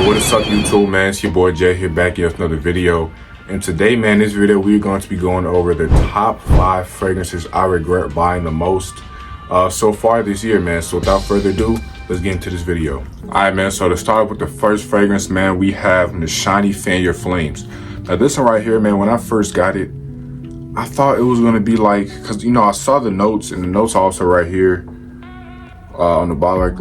What is up, YouTube, man? It's your boy Jay here, back here with another video. And today, man, this video we're going to be going over the top 5 fragrances I regret buying the most so far this year, man. So without further ado, let's get into this video. Alright, man, so to start with the first fragrance, man, we have the Shiny Fan Your Flames. Now this one right here, man, when I first got it, I thought it was going to be like, because, you know, I saw the notes, and the notes also right here on the bottle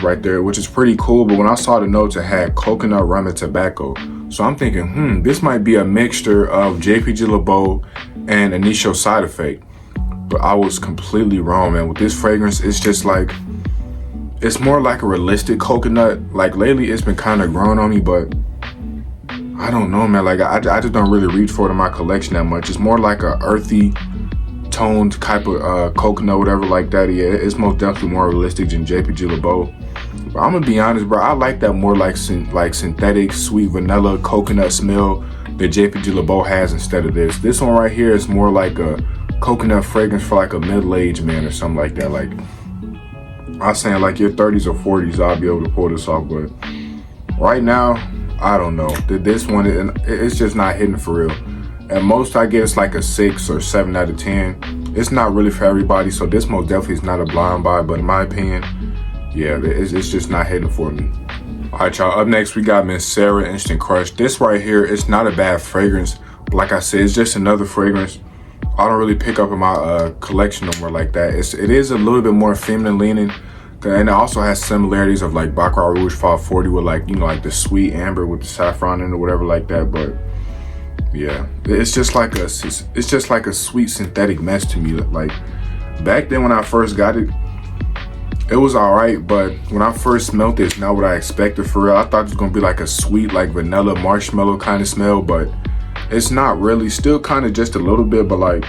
right there, which is pretty cool. But when I saw the notes, it had coconut, rum, and tobacco. So I'm thinking, this might be a mixture of JPG LeBeau and Initio Side Effect. But I was completely wrong, man. With this fragrance, it's just like, it's more like a realistic coconut. Like lately, it's been kind of growing on me, but I don't know, man. Like I just don't really reach for it in my collection that much. It's more like a earthy toned type of coconut, whatever like that. Yeah, it's most definitely more realistic than JPG LeBeau. But I'm gonna be honest, bro, I like that more like synthetic sweet vanilla coconut smell that JPG LeBeau has instead of this. This one right here is more like a coconut fragrance for like a middle-aged man or something like that. Like I'm saying like your 30s or 40s, I'll be able to pull this off. But right now, I don't know. This one, it's just not hitting for real. At most, I guess like a 6 or 7 out of 10. It's not really for everybody, so this most definitely is not a blind buy. But in my opinion, yeah, it's just not hitting for me. All right, y'all. Up next, we got MENS Instant Crush. This right here, it's not a bad fragrance. But like I said, it's just another fragrance I don't really pick up in my collection no more like that. It is a little bit more feminine leaning, and it also has similarities of like Baccarat Rouge 540 with like, you know, like the sweet amber with the saffron in it or whatever like that. But yeah, it's just like a sweet synthetic mess to me. Like back then when I first got it, it was all right, but when I first smelled it, it's not what I expected for real. I thought it was gonna be like a sweet, like vanilla marshmallow kind of smell, but it's not really. Still kind of just a little bit, but like,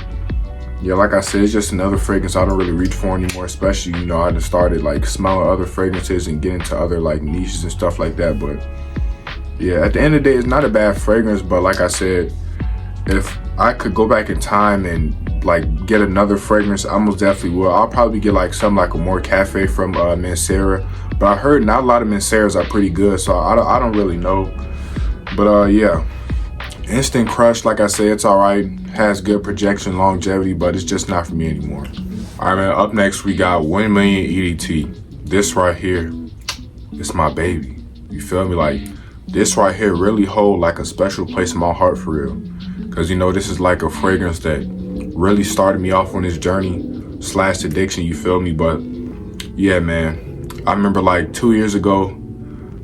yeah, like I said, it's just another fragrance I don't really reach for anymore. Especially, you know, I just started like smelling other fragrances and getting to other like niches and stuff like that. But yeah, at the end of the day, it's not a bad fragrance. But like I said, if I could go back in time and like get another fragrance, I most definitely will. I'll probably get like something like a more cafe from MENS. But I heard not a lot of MENS are pretty good, so I don't really know. But yeah, Instant Crush, like I said, it's all right. Has good projection, longevity, but it's just not for me anymore. All right, man. Up next, we got 1 million EDT. This right here, it's my baby. You feel me? Like this right here really hold like a special place in my heart for real. Cause you know, this is like a fragrance that really started me off on this journey / addiction. You feel me? But yeah, man. I remember like 2 years ago,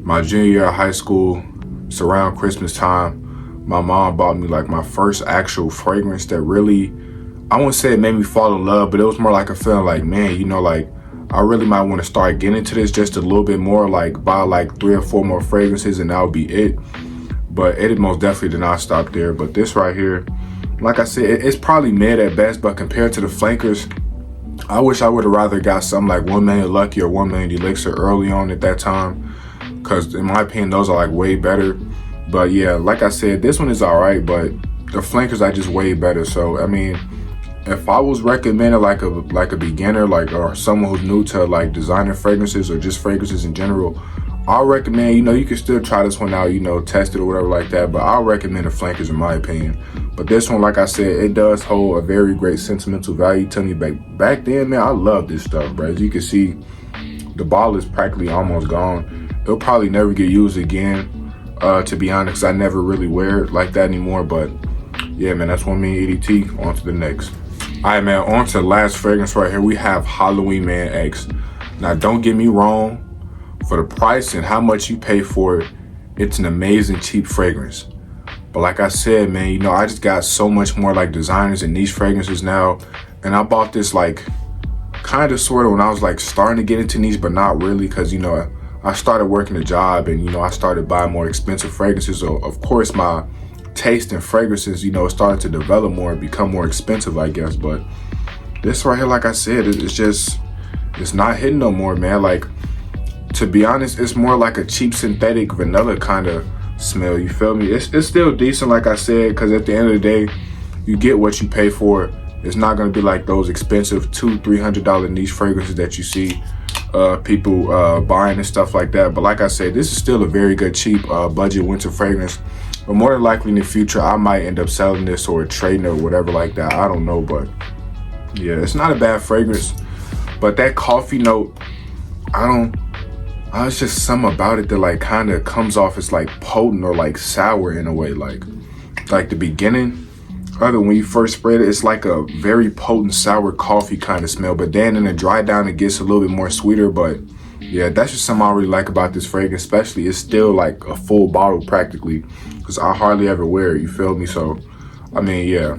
my junior year of high school, it's around Christmas time. My mom bought me like my first actual fragrance that really, I wouldn't say it made me fall in love, but it was more like a feeling like, man, you know, like I really might want to start getting into this just a little bit more, like buy like 3 or 4 more fragrances and that'll be it. But it most definitely did not stop there. But this right here, like I said, it's probably mid at best, but compared to the flankers, I wish I would have rather got something like 1 Million Lucky or 1 Million Elixir early on at that time. Cause in my opinion, those are like way better. But yeah, like I said, this one is all right, but the flankers are just way better. So I mean, if I was recommending like a beginner, like, or someone who's new to like designer fragrances or just fragrances in general, I'll recommend, you know, you can still try this one out, you know, test it or whatever like that. But I'll recommend the flankers in my opinion. But this one, like I said, it does hold a very great sentimental value to me. Back then, man, I love this stuff, bro. As you can see, the bottle is practically almost gone. It'll probably never get used again. To be honest, 'cause I never really wear it like that anymore. But yeah, man, that's 1 million EDT. On to the next. All right, man, on to the last fragrance right here. We have Halloween Man X. Now, don't get me wrong. For the price and how much you pay for it, it's an amazing cheap fragrance. But like I said, man, you know, I just got so much more like designers and niche fragrances now. And I bought this like kind of sort of when I was like starting to get into niche, but not really, because, you know, I started working a job and, you know, I started buying more expensive fragrances. So of course my taste in fragrances, you know, started to develop more and become more expensive, I guess. But this right here, like I said, it's not hitting no more, man. Like, to be honest, it's more like a cheap synthetic vanilla kind of smell. You feel me? It's still decent, like I said, because at the end of the day, you get what you pay for. It's not going to be like those expensive $200-300 niche fragrances that you see. people buying and stuff like that. But like I said, this is still a very good cheap budget winter fragrance. But more than likely in the future, I might end up selling this or trading it or whatever like that. I don't know, but yeah, it's not a bad fragrance. But that coffee note, it's just something about it that like kind of comes off as like potent or like sour in a way. Like the beginning, other when you first spread it, it's like a very potent sour coffee kind of smell. But then in the dry down, it gets a little bit more sweeter. But yeah, that's just something I really like about this fragrance. Especially, it's still like a full bottle practically, because I hardly ever wear it. You feel me? So, I mean, yeah.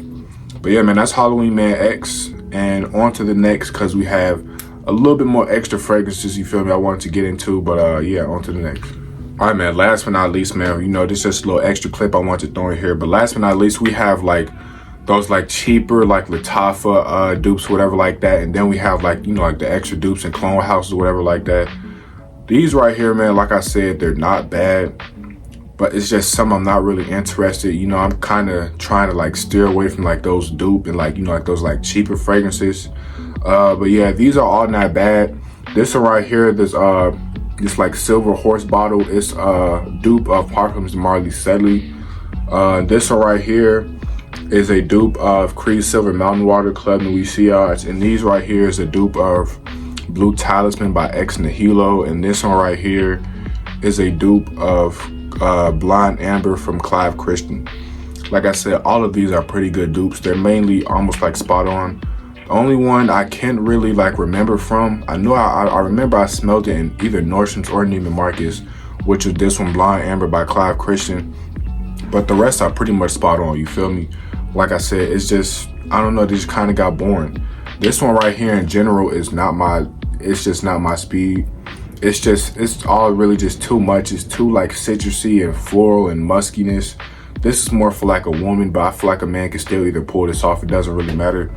But yeah, man, that's Halloween Man X. And on to the next, because we have a little bit more extra fragrances, you feel me, I wanted to get into. But yeah, on to the next. All right, man, last but not least, man, you know, this is just a little extra clip I wanted to throw in here. But last but not least, we have like those like cheaper like Lattafa dupes, whatever like that. And then we have like, you know, like the extra dupes and clone houses, whatever like that. These right here, man, like I said, they're not bad. But it's just something I'm not really interested. You know, I'm kind of trying to like steer away from like those dupe and like, you know, like those like cheaper fragrances. But yeah, these are all not bad. This one right here, this like silver horse bottle, it's dupe of Parfums de Marly Sedley. This one right here is a dupe of Creed Silver Mountain Water Club Nuit. And these right here is a dupe of Blue Talisman by Ex Nihilo. And this one right here is a dupe of Blind Amber from Clive Christian. Like I said, all of these are pretty good dupes. They're mainly almost like spot on. The only one I can't really like remember from, I know I remember I smelled it in either Nordstrom's or Neiman Marcus, which is this one, Blind Amber by Clive Christian. But the rest are pretty much spot on, you feel me? Like I said, it's just, I don't know, they just kind of got boring. This one right here in general is it's just not my speed. It's all really just too much. It's too like citrusy and floral and muskiness. This is more for like a woman, but I feel like a man can still either pull this off. It doesn't really matter.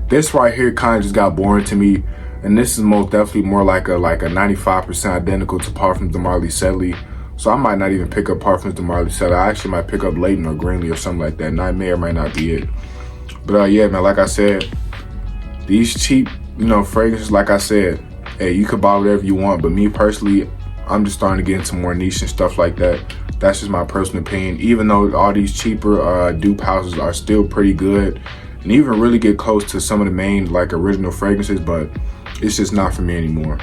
This right here kind of just got boring to me. And this is most definitely more like a 95% identical to Parfums de Marly Sedley. So I might not even pick up Parfums de Marly Sedley. I actually might pick up Leighton or Greenlee or something like that. And I may or may not be it. But yeah, man, like I said, these cheap, you know, fragrances, like I said, hey, you could buy whatever you want, but me personally, I'm just starting to get into more niche and stuff like that. That's just my personal opinion. Even though all these cheaper dupe houses are still pretty good and even really get close to some of the main like original fragrances, but it's just not for me anymore.